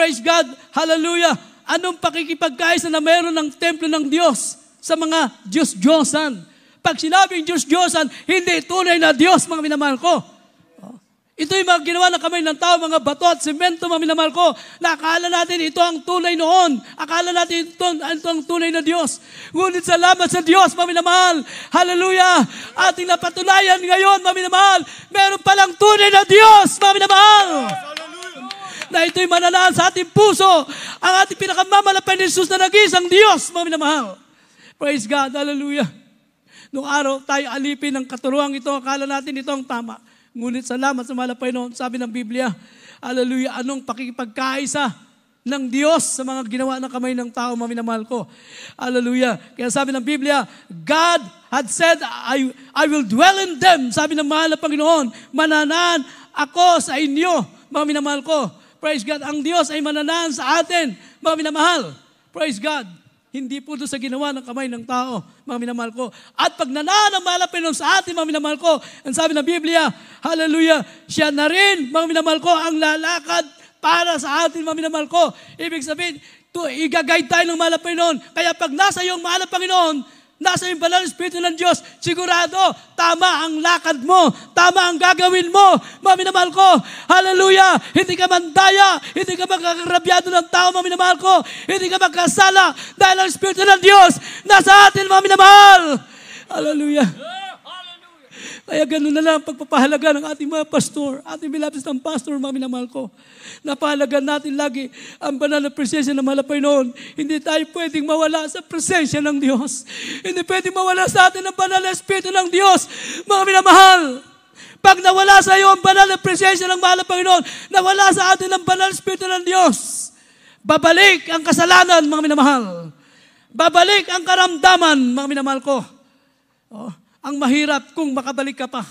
praise God, hallelujah, anong pakikipagkaisa na mayroon ng templo ng Diyos sa mga Diyos-Diyosan? Pag sinabing Diyos-Diyosan, hindi tunay na Diyos, mga minamahal ko. Ito yung mga ginawa na kamay ng tao, mga bato at semento, mga minamahal ko, na akala natin ito ang tunay noon. Akala natin ito ang tunay na Diyos. Ngunit salamat sa Diyos, mga minamahal. Hallelujah! Ating napatunayan ngayon, mga minamahal, meron palang tunay na Diyos, mga minamahal. Na ito'y mananaan sa ating puso, ang ating pinakamamalapay ni Jesus na nag-iisang Diyos, mga minamahal. Praise God, hallelujah. Noong araw, tayo alipin ng katuruang ito, akala natin ito ang tama. Ngunit salamat sa malapay noon, sabi ng Biblia, hallelujah, anong pakikipagkaisa ng Diyos sa mga ginawa ng kamay ng tao, mga minamahal ko. Hallelujah. Kaya sabi ng Biblia, God had said, I will dwell in them. Sabi ng mahal na Panginoon, mananaan ako sa inyo, mga minamahal ko. Praise God. Ang Diyos ay mananaan sa atin, mga minamahal. Praise God. Hindi po doon sa ginawa ng kamay ng tao, mga minamahal ko. At pag nanaan ang malapay noon sa atin, mga minamahal ko, ang sabi ng Biblia, hallelujah, siya na rin, mga minamahal ko, ang lalakad para sa atin, mga minamahal ko. Ibig sabihin, i-guide tayo ng malapay noon. Kaya pag nasa iyong mahal na Panginoon, nasa iyong banal na Espiritu ng Diyos, sigurado, tama ang lakad mo, tama ang gagawin mo, mga minamahal ko. Hallelujah! Hindi ka mandaya, hindi ka magkakarabyado ng tao, mga minamahal ko. Hindi ka magkasala dahil ang Espiritu ng Diyos nasa atin, mga minamahal. Hallelujah! Kaya ganun na lang pagpapahalaga ng ating mga pastor, ating bilabis ng pastor, mga minamahal ko. Napahalaga natin lagi ang banal na presensya ng malapay noon. Hindi tayo pwedeng mawala sa presensya ng Diyos. Hindi pwedeng mawala sa atin ang banal na Espiritu ng Diyos, mga minamahal. Pag nawala sa iyo ang banal na presensya ng mahal na Panginoon, nawala sa atin ang banal na Espiritu ng Diyos. Babalik ang kasalanan, mga minamahal. Babalik ang karamdaman, mga minamahal ko. Ang mahirap kung makabalik ka pa.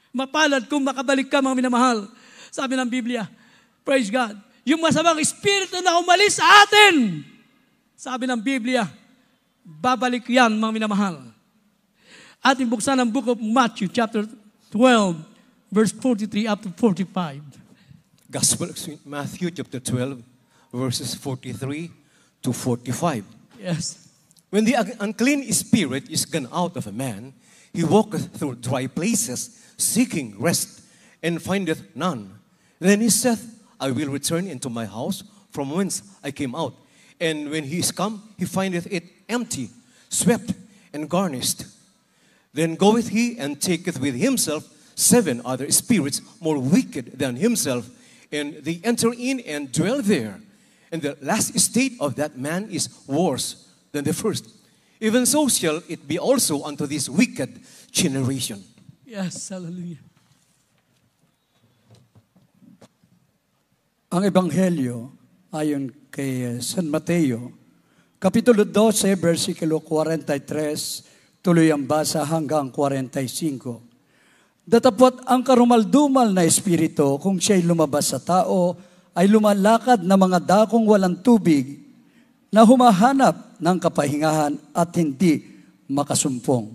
Mapalad kung makabalik ka, mga minamahal. Sabi ng Biblia, praise God, yung masamang espiritu na umalis sa atin, sabi ng Biblia, babalik yan, mga minamahal. Ating buksan ang book of Matthew, chapter 12, verse 43 up to 45. Gospel of Matthew, chapter 12, verses 43 to 45. Yes. When the unclean spirit is gone out of a man, he walketh through dry places, seeking rest, and findeth none. Then he saith, I will return into my house from whence I came out. And when he is come, he findeth it empty, swept, and garnished. Then goeth he and taketh with himself 7 other spirits more wicked than himself, and they enter in and dwell there. And the last state of that man is worse than the first. Even so shall it be also unto this wicked generation. Yes, hallelujah. Ang Ebanghelyo ayon kay San Mateo, Kapitulo 12, versikulo 43, tuloy ang basa hanggang 45. Datapot ang karumaldumal na espiritu kung siya'y lumabas sa tao, ay lumalakad na mga dakong walang tubig na humahanap ng kapahingahan at hindi makasumpong.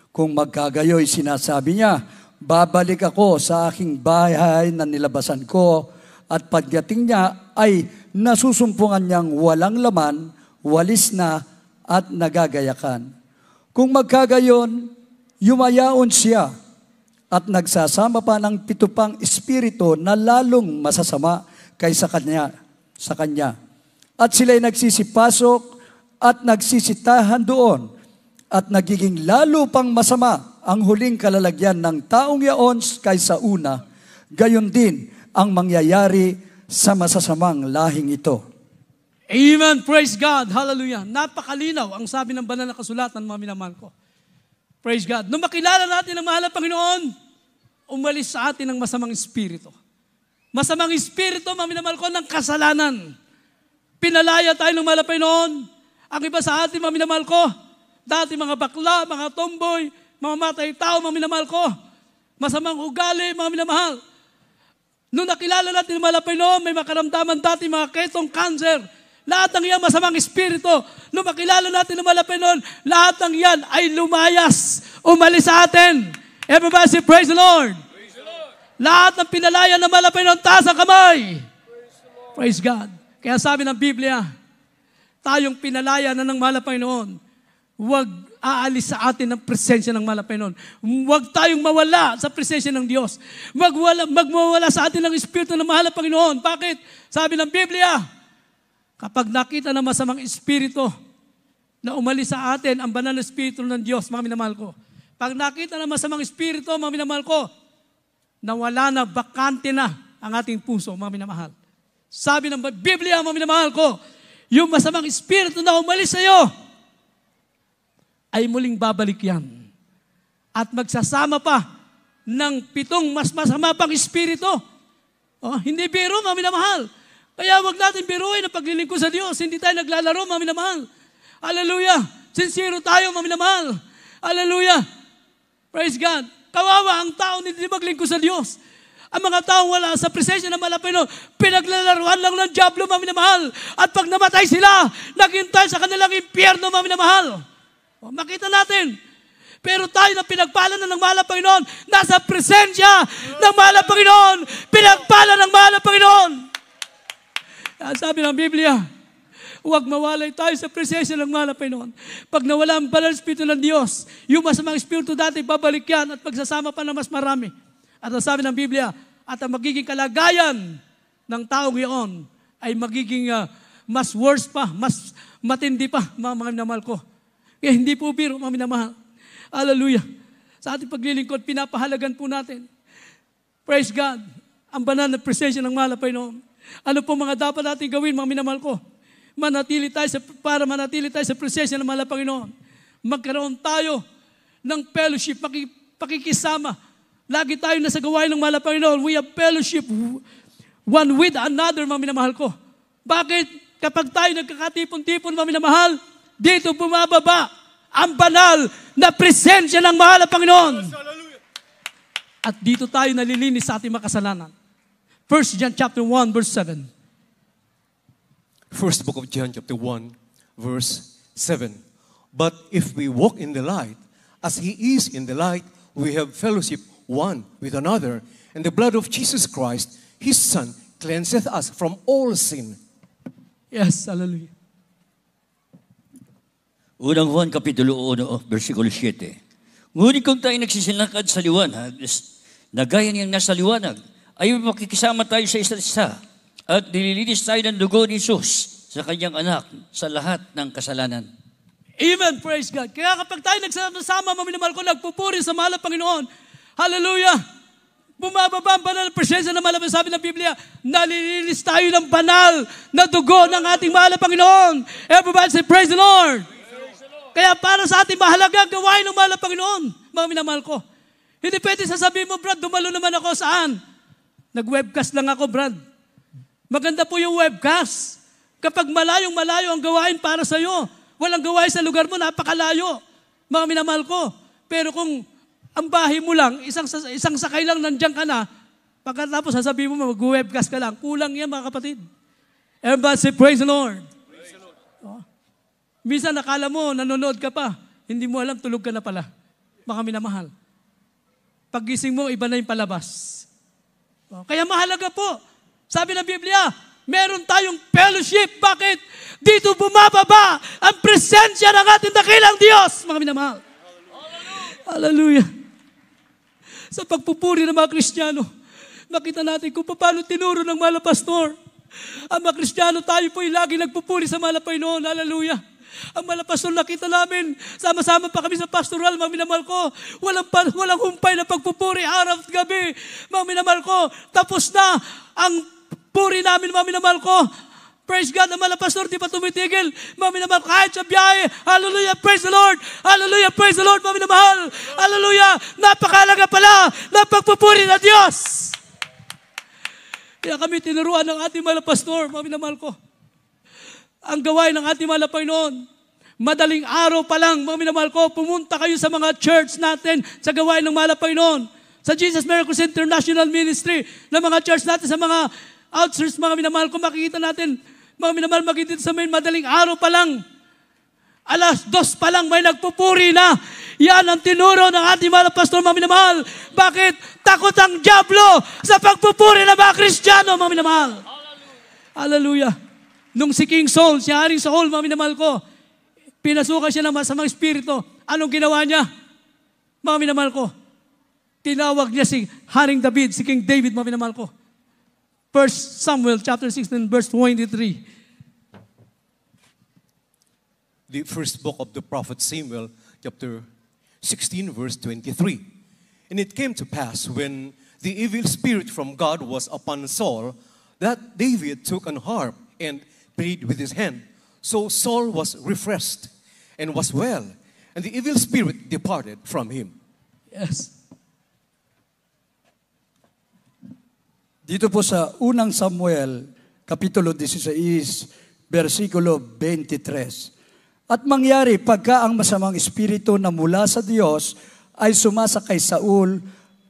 Kung magkagayoy, sinasabi niya, babalik ako sa aking bahay na nilabasan ko, at pagdating niya ay nasusumpungan niyang walang laman, walis na at nagagayakan. Kung magkagayon, yumayaon siya at nagsasama pa ng 7 pang espiritu na lalong masasama kaysa sa kanya. At sila'y nagsisipasok at nagsisitahan doon at nagiging lalo pang masama ang huling kalalagyan ng taong yaon kaysa una. Gayon din ang mangyayari sa masasamang lahing ito. Amen. Praise God. Hallelujah. Napakalinaw ang sabi ng banal na kasulatan, mga minamahal ko. Praise God. Nung makilala natin ang mahal na Panginoon, umalis sa atin ang masamang espiritu. Masamang espiritu, mga minamahal ko, ng kasalanan. Pinalaya tayo ng mahal na Panginoon. Ang iba sa atin, mga minamahal ko, dati mga bakla, mga tomboy, mga matay tao, mga minamahal ko, masamang ugali, mga minamahal. Nung nakilala natin ang mahal na Panginoon, may makaramdaman dati mga ketong cancer. Lahat ng yan masamang espiritu. Nung makilala natin ang mahal na Panginoon, lahat ng yan ay lumayas, umalis sa atin. Everybody say, praise the Lord. Praise the Lord. Lahat ng pinalaya ng mahal na Panginoon, taas ang kamay. Praise God. Kaya sabi ng Biblia, tayong pinalaya na ng mahal na Panginoon, huwag aalis sa atin ng presensya ng mahal na Panginoon. Huwag tayong mawala sa presensya ng Diyos. Magmawala sa atin ng Espiritu ng mahal na Panginoon. Bakit? Sabi ng Biblia, kapag nakita ng masamang Espiritu na umalis sa atin ang banal na Espiritu ng Diyos, mga minamahal ko. Pag nakita ng masamang Espiritu, mga minamahal ko, nawala na, bakante na ang ating puso, mga minamahal. Sabi ng Biblia, mga minamahal ko, yung masamang Espiritu na umalis sa iyo, ay muling babalik yan. At magsasama pa ng 7 mas masama pang Espiritu. Oh, hindi biro, mga minamahal. Kaya wag natin biruin ang paglilingkod sa Diyos. Hindi tayo naglalaro, mga minamahal. Hallelujah. Sincero tayo, mga minamahal. Hallelujah. Praise God. Kawawa ang tao hindi maglingkod sa Diyos. Ang mga taong wala sa presensya ng mahal na Panginoon, pinaglalaruan lang ng diablo, mga minamahal. At pag namatay sila, naghintay sa kanilang impyerno, mga minamahal. O, makita natin. Pero tayo na pinagpala na ng mahal na Panginoon, nasa presensya ng mahal na Panginoon, pinagpala ng mahal na Panginoon. Kaya sabi ng Biblia, huwag mawalay tayo sa presensya ng mahal na Panginoon. Pag nawala ang banal na Espiritu ng Diyos, yung masamang Espiritu dati, babalik yan at magsasama pa ng mas marami. At ang sabi ng Biblia, at ang magiging kalagayan ng taong iyon ay magiging mas worse pa, mas matindi pa, mga minamahal ko. Kaya hindi po biro, mga minamahal. Hallelujah. Sa ating paglilingkod, pinapahalagan po natin. Praise God. Ang banal na presensya ng mahal na Panginoon. Ano po mga dapat natin gawin, mga minamahal ko? Para manatili tayo sa presensya ng mahal na Panginoon. Magkaroon tayo ng fellowship, pakikisama. Lagi tayo nasa gawain ng mahal na Panginoon. We have fellowship one with another, mga minamahal ko. Bakit? Kapag tayo nagkakatipon-tipon, mga minamahal, dito bumababa ang banal na presensya ng mahal na Panginoon. At dito tayo nalilinis sa ating makasalanan. 1 John chapter 1, verse 7. First book of John, chapter 1, verse 7. But if we walk in the light, as He is in the light, we have fellowship one with another, and the blood of Jesus Christ, His Son, cleanseth us from all sin. Yes, hallelujah. Unang Juan, Kapitulo 1, versikulo 7. Ngunit kung tayo nagsisilakad sa liwanag, na gaya niyang nasa liwanag, ay makikisama tayo sa isa't isa at nililinis tayo ng dugo ni Jesus sa kanyang anak sa lahat ng kasalanan. Amen, praise God. Kaya kapag tayo nagsama, mga minamahal ko, nagpupuri sa mahal na Panginoon, hallelujah, bumababa ang banal na presensya ng mahal na Panginoon. Sabi ng Biblia, nalilinis tayo ng banal na dugo ng ating mahal na Panginoon. Everybody say, praise the Lord. Kaya para sa ating mahalaga gawain ng mahal na Panginoon, mga minamahal ko. Hindi pwede sasabihin mo, Brad, dumalo naman ako saan? Nag-webcast lang ako, Brad. Maganda po yung webcast. Kapag malayong-malayo ang gawain para sa iyo, walang gawain sa lugar mo, napakalayo. Mga minamahal ko. Pero kung ang bahay mo lang, isang sakay lang nandiyan ka na, pagkatapos sasabihin mo, mag-webcast ka lang. Kulang yan, mga kapatid. Everybody say, praise the Lord. Praise the Lord. Oh. Minsan nakala mo, nanonood ka pa. Hindi mo alam, tulog ka na pala. Mga minamahal. Paggising mo, iba na yung palabas. Oh. Kaya mahalaga po. Sabi ng Biblia, meron tayong fellowship. Bakit? Dito bumababa ang presensya ng ating dakilang Diyos. Mga minamahal. Hallelujah. Sa pagpupuri ng mga Kristiyano, makita natin kung paano tinuro ng mahal na pastor. Ang mga Kristiyano, tayo po ay lagi nagpupuri sa mahal na Panginoon. Hallelujah. Ang mahal na pastor, nakita namin, sama-sama pa kami sa pastoral, mga minamahal ko. Walang humpay na pagpupuri, araw at gabi. Mga minamahal ko, tapos na ang puri namin, mga minamahal ko. Praise God, ang mahal na pastor, di pa tumitigil. Mga minamahal, kahit sa biyahe, hallelujah, praise the Lord. Hallelujah, praise the Lord, mga minamahal. Hallelujah, napakalaga pala na pagpupuri na Diyos. Kaya kami tinuruan ng ating mahal na pastor, mga minamahal ko. Ang gawain ng ating mahal na Panginoon, madaling araw pa lang, mga minamahal ko, pumunta kayo sa mga church natin sa gawain ng mahal na Panginoon. Sa Jesus Miracles International Ministry, na mga church natin, sa mga outskirts, mga minamahal ko, makikita natin, mga minamahal, makikita sa madaling araw pa lang, 2:00 pa lang, may nagpupuri na. Yan ang tinuro ng ating mahal na pastor, mga minamahal. Bakit? Takot ang diablo sa pagpupuri ng mga Kristiyano, mga minamahal. Hallelujah. Nung si King Saul, si Haring Saul, mga minamahal ko, pinasukan siya ng masamang espiritu. Anong ginawa niya? Mga minamahal ko, tinawag niya si Haring David, si King David, mga minamahal ko. 1 Samuel chapter 16, verse 23. The first book of the prophet Samuel, chapter 16, verse 23. And it came to pass when the evil spirit from God was upon Saul, that David took an harp and played with his hand. So Saul was refreshed and was well, and the evil spirit departed from him. Yes. Dito po sa unang Samuel, Kapitulo 16, versikulo 23. At mangyari pagka ang masamang espiritu na mula sa Diyos ay sumasa kay Saul,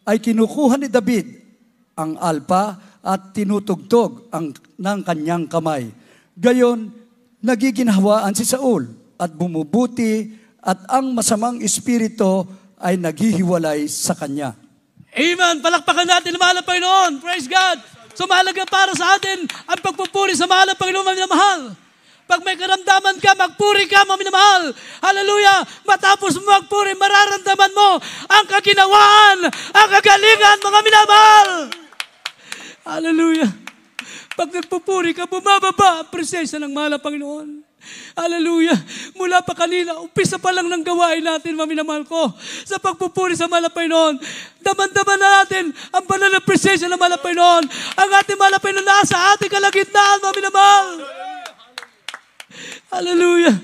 ay kinukuha ni David ang alpa at tinutugtog ng kanyang kamay. Gayon, nagiginhawaan si Saul at bumubuti at ang masamang espiritu ay naghihiwalay sa kanya. Amen. Palakpakan natin ang mahal na Panginoon. Praise God. So mahalaga para sa atin ang pagpupuri sa mahal na Panginoon, mga minamahal. Pag may karamdaman ka, magpuri ka, mga minamahal. Hallelujah. Matapos mo magpuri, mararamdaman mo ang kaginawaan, ang kagalingan, mga minamahal. Hallelujah. Pag nagpupuri ka, bumababa ang presensya ng mahal na Panginoon. Hallelujah. Mula pa kanina, umpisa pa lang ng gawain natin, mga minamahal ko, sa pagpupuri sa mahal na Panginoon. Daman-daman na natin ang banal na presensya ng mahal na Panginoon. Ang ating mahal na Panginoon nasa ating kalagitnaan, mga minamahal. Hallelujah.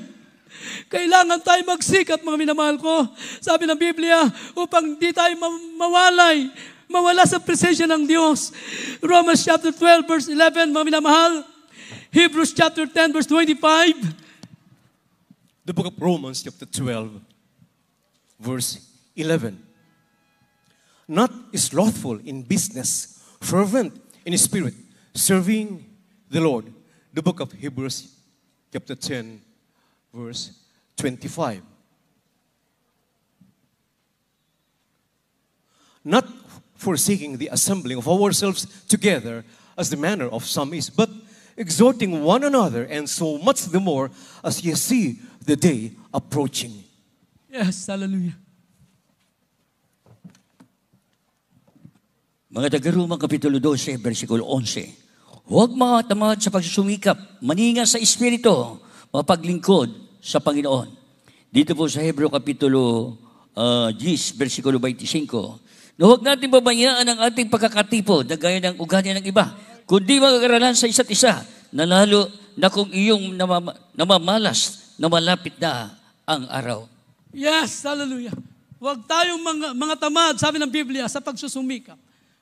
Kailangan tayo magsikap, mga minamahal ko. Sabi ng Biblia, upang di tayo mawala sa presensya ng Diyos. Romans chapter 12, verse 11, mga minamahal. Hebrews chapter 10, verse 25. The book of Romans, chapter 12, verse 11. Not slothful in business, fervent in spirit, serving the Lord. The book of Hebrews, chapter 10, verse 25. Not forsaking the assembling of ourselves together as the manner of some is, but exhorting one another, and so much the more as ye see the day approaching. Yes, hallelujah. Mga taga-Roma, Kapitulo 12, versikulo 11. Huwag mga tamad sa pagsusumikap, maninga sa Espiritu, mapaglingkod sa Panginoon. Dito po sa Hebreo Kapitulo 10, versikulo 25. Huwag natin babayaan ang ating pagkakatipo na gaya ng ugali ng iba, kundi mag-aralan sa isa't isa, na lalo na kung iyong namamalas na malapit na ang araw. Yes, hallelujah. Huwag tayong mga tamad, sabi ng Biblia, sa pagsusumikap.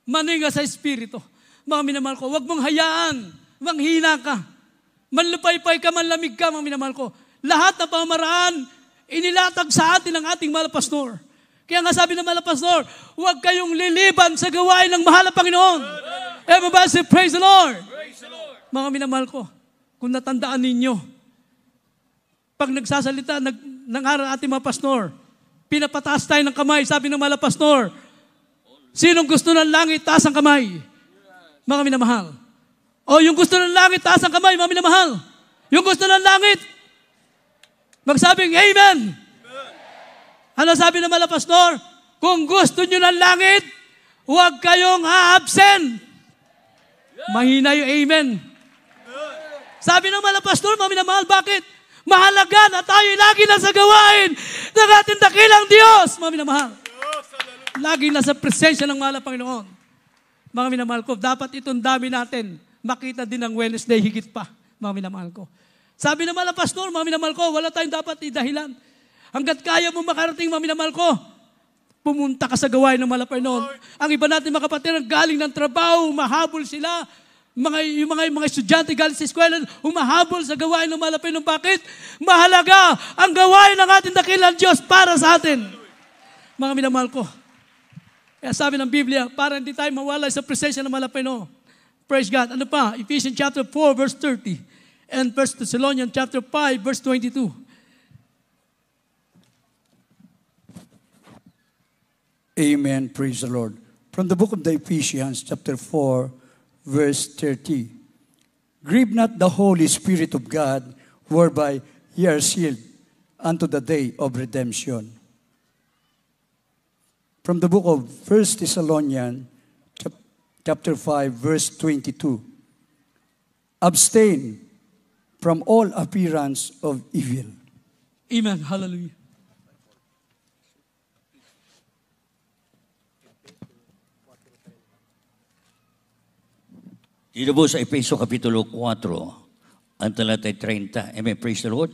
Maninga sa Espiritu. Mga minamahal ko, huwag mong hayaan, manghina ka. Manlupaypay ka, manlamig ka, mga minamahal ko. Lahat ng pamaraan, inilatag sa atin ng ating mahal na pastor. Kaya nga sabi ng mahal na pastor, huwag kayong liliban sa gawain ng mahal na Panginoon. Everybody say, praise the Lord. Praise the Lord. Mga minamahal ko, kung natandaan ninyo, pag nagsasalita ng aral ating mga pastor, pinapataas tayo ng kamay, sabi ng mga pastor, sinong gusto ng langit, taas ang kamay. Mga minamahal. O yung gusto ng langit, taas ang kamay, mga minamahal. Yung gusto ng langit, magsabing amen. Ano sabi ng mga pastor? Kung gusto nyo ng langit, huwag kayong a-absent. Mahina yung amen. Sabi ng mga pastor, mga minamahal, bakit? Mahalaga na tayo lagi nasa gawain ng ating dakilang Diyos, mga minamahal. Lagi nasa presensya ng mahal na Panginoon. Mga minamahal ko, dapat itong dami natin makita din ng Wednesday higit pa, mga minamahal ko. Sabi ng mga pastor, mga minamahal ko, wala tayong dapat idahilan. Hanggat kaya mo makarating, mga minamahal ko, pumunta ka sa gawain ng mahal na Panginoon. Ang iba natin mga kapatid, galing ng trabaho, mahabol sila. Yung mga estudyante galing sa eskwela, humahabol sa gawain ng mahal na Panginoon. Bakit? Mahalaga ang gawain ng ating dakilang Diyos para sa atin. Mga minamahal ko, kaya sabi ng Biblia, para hindi tayo mawala sa presensya ng mahal na Panginoon. Praise God. Ano pa? Ephesians chapter 4, verse 30. And 1 Thessalonians chapter 5, verse 22. Amen. Praise the Lord. From the book of the Ephesians, chapter 4, verse 30. Grieve not the Holy Spirit of God, whereby ye are sealed unto the day of redemption. From the book of 1 Thessalonians, chapter 5, verse 22. Abstain from all appearance of evil. Amen. Hallelujah. Dito po sa Efeso Kapitulo 4, ang talatay 30. Amen. Praise the Lord.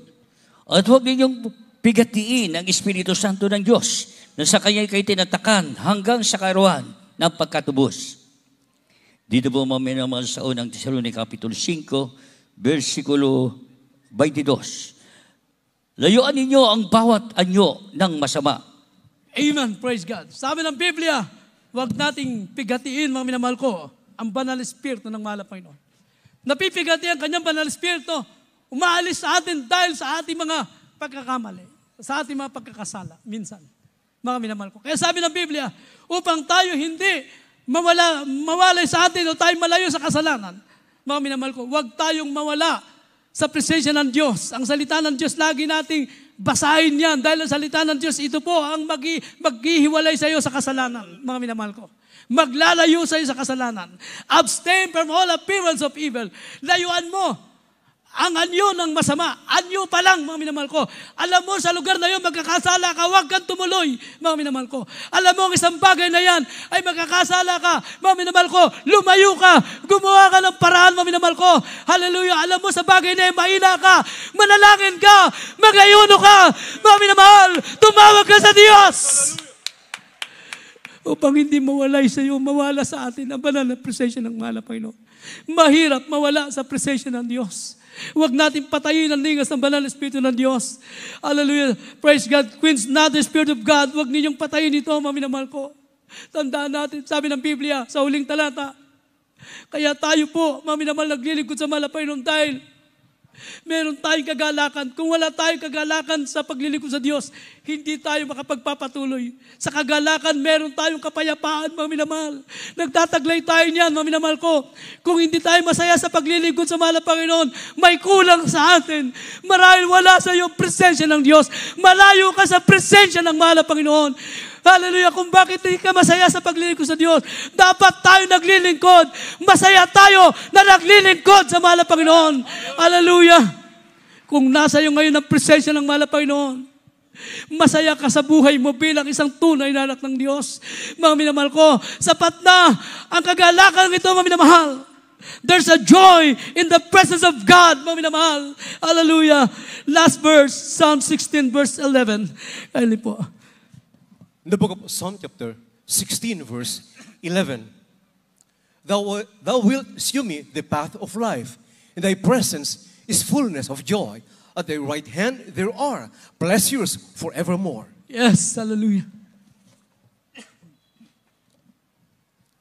At huwag ninyong pigatiin ang Espiritu Santo ng Diyos na sa Kanya'y kayo tinatakan hanggang sa karuan ng pagkatubos. Dito po mga sa unang Tesalonica Kapitulo 5, versikulo 22. Layuan ninyo ang bawat anyo ng masama. Amen. Praise God. Sabi ng Biblia, huwag nating pigatiin, mga minamahal ko, ang banal espiritu ng mahal na Panginoon. Napipigati ang kanyang banal espiritu, umaalis sa atin dahil sa ating mga pagkakamali, sa ating mga pagkakasala, minsan. Mga minamahal ko. Kaya sabi ng Biblia, upang tayo hindi mawalay sa atin o tayo malayo sa kasalanan, mga minamahal ko, huwag tayong mawala sa presensya ng Diyos. Ang salita ng Diyos, lagi nating basahin yan dahil ang salita ng Diyos, ito po ang maghihiwalay sa iyo sa kasalanan, mga minamahal ko. Maglalayo sa iyo sa kasalanan. Abstain from all appearance of evil. Layuan mo ang anyo ng masama. Anyo pa lang, mga minamahal ko. Alam mo, sa lugar na yun, magkakasala ka, huwag kang tumuloy, mga minamahal ko. Alam mo, ang isang bagay na yan, ay magkakasala ka, mga minamahal ko, lumayo ka, gumawa ka ng paraan, mga minamahal ko. Hallelujah. Alam mo, sa bagay na yan, mahina ka, manalangin ka, magayuno ka, mga minamahal, tumawag ka sa Diyos. Upang hindi mawalay sa iyo, mawala sa atin ang banal na presensya ng mahal na Panginoon. Mahirap mawala sa presensya ng Diyos. Huwag natin patayin ang lingas ng banal na Espiritu ng Diyos. Hallelujah. Praise God. Quench not the Spirit of God. Huwag ninyong patayin ito, mga minamahal ko. Tandaan natin, sabi ng Biblia, sa huling talata, kaya tayo po, mga minamahal, naglilingkod sa mahal na Panginoon dahil meron tayong kagalakan. Kung wala tayong kagalakan sa paglilingkod sa Diyos, hindi tayo makapagpapatuloy. Sa kagalakan, meron tayong kapayapaan, mga minamahal. Nagtataglay tayo niyan, mga minamahal ko. Kung hindi tayo masaya sa paglilingkod sa mahal na Panginoon, may kulang sa atin. Marahil wala sa iyo presensya ng Diyos. Malayo ka sa presensya ng mahal na Panginoon. Hallelujah. Kung bakit hindi ka masaya sa paglilingkod sa Diyos, dapat tayo naglilingkod. Masaya tayo na naglilingkod sa mahal na Panginoon. Hallelujah. Kung nasa iyo ngayon ang presensya ng mahal na Panginoon, masaya ka sa buhay mo bilang isang tunay na anak ng Diyos. Mga minamahal ko, sapat na ang kagalakan ng ito, mga minamahal. There's a joy in the presence of God, mga minamahal. Hallelujah. Last verse, Psalm 16, verse 11. Ayun po. In the book of Psalm chapter 16, verse 11, Thou wilt shew me the path of life. In thy presence is fullness of joy. At thy right hand there are pleasures forevermore. Yes, hallelujah.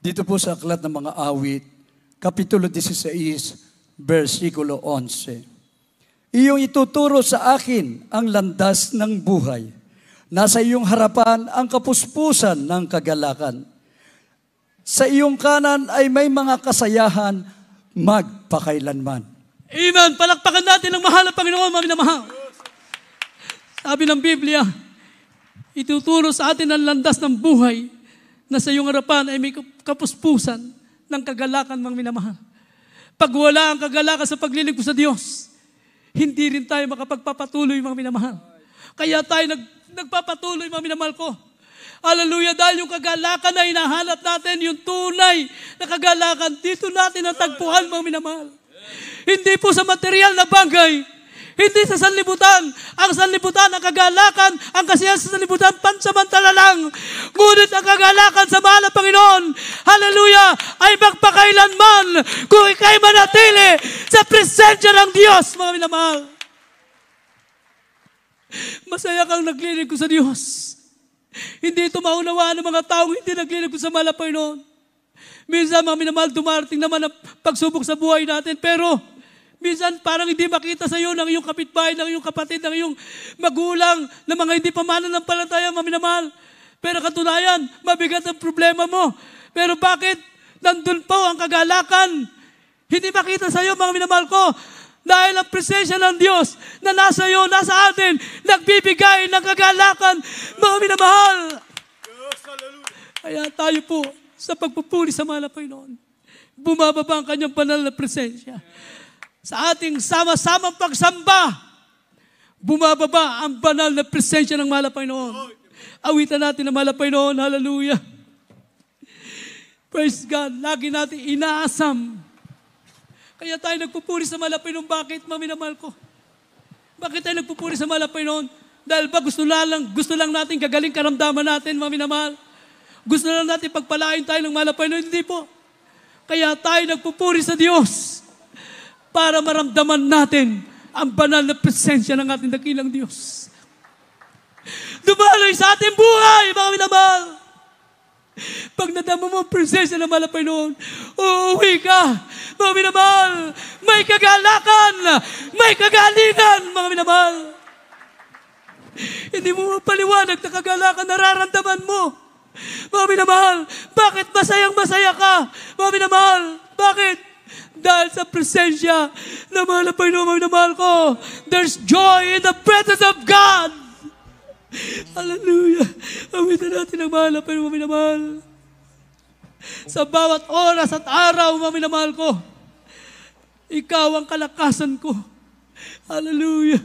Dito po sa Aklat ng Mga Awit, Kapitulo 16, versikulo 11. Iyong ituturo sa akin ang landas ng buhay. Nasa iyong harapan ang kapuspusan ng kagalakan. Sa iyong kanan ay may mga kasayahan magpakailanman. Amen. Palakpakan natin ang mahal na Panginoon, mga minamahal. Sabi ng Biblia, ituturo sa atin ang landas ng buhay na sa iyong harapan ay may kapuspusan ng kagalakan, mga minamahal. Pag wala ang kagalakan sa paglilingkod sa Diyos, hindi rin tayo makapagpapatuloy, mga minamahal. Kaya tayo nagpapatuloy, mga minamahal ko. Hallelujah. Dahil yung kagalakan na hinahanap natin, yung tunay na kagalakan, dito natin natagpuan, mga minamahal. Hindi po sa material na bagay. Hindi sa sanlibutan. Ang sanlibutan, ang kagalakan, ang kasiyahan sa sanlibutan, pansamantala lang. Ngunit ang kagalakan sa mahal na Panginoon, hallelujah, ay magpakailanman kung ikay manatili sa presensya ng Diyos, mga minamahal. Masaya kang naglilingkod sa Diyos. Hindi ito maunawaan ng mga taong hindi naglilingkod sa mahal na Panginoon. Minsan, mga minamahal, dumarating naman ang pagsubok sa buhay natin, pero minsan parang hindi makita sa iyo ng iyong kapitbahay, ng iyong kapatid, ng iyong magulang, ng mga hindi pa mananampalataya, mga minamahal. Pero katunayan, mabigat ang problema mo. Pero bakit nandun po ang kagalakan? Hindi makita sa iyo, mga minamahal ko, dahil ang presensya ng Diyos na nasa iyo, nasa atin, nagbibigay ng kagalakan, mga minamahal. Kaya tayo po, sa pagpupuri sa mahal na Panginoon, bumababa ang kanyang banal na presensya. Sa ating sama-samang pagsamba, bumababa ang banal na presensya ng mahal na Panginoon. Awitan natin ang mahal na Panginoon. Hallelujah. Praise God. Lagi natin inaasam. Kaya tayo nagpupuri sa mahal na Panginoon. Bakit, maminamahal ko? Bakit tayo nagpupuri sa mahal na Panginoon? Dahil ba gusto lang natin gagaling karamdaman natin, maminamahal? Gusto lang natin pagpalain tayo ng mahal na Panginoon? Hindi po. Kaya tayo nagpupuri sa Diyos para maramdaman natin ang banal na presensya ng ating dakilang Diyos. Dumaloy sa ating buhay, mga minamahal. Pag nadama mo ang presensya ng mahal na Panginoon, uuwi ka, mga minamahal. May kagalakan, may kagalingan, mga minamahal. Hindi mo mapaliwanag na kagalakan, nararamdaman mo. Mga minamahal, bakit masayang-masaya ka? Mga minamahal, bakit? Dahil sa presensya ng mahal na Panginoon, mga minamahal ko, there's joy in the presence of God. Hallelujah. Awitan natin ang mahal na Panginoon, mga minamahal. Sa bawat oras at araw, mga minamahal ko, ikaw ang kalakasan ko. Hallelujah.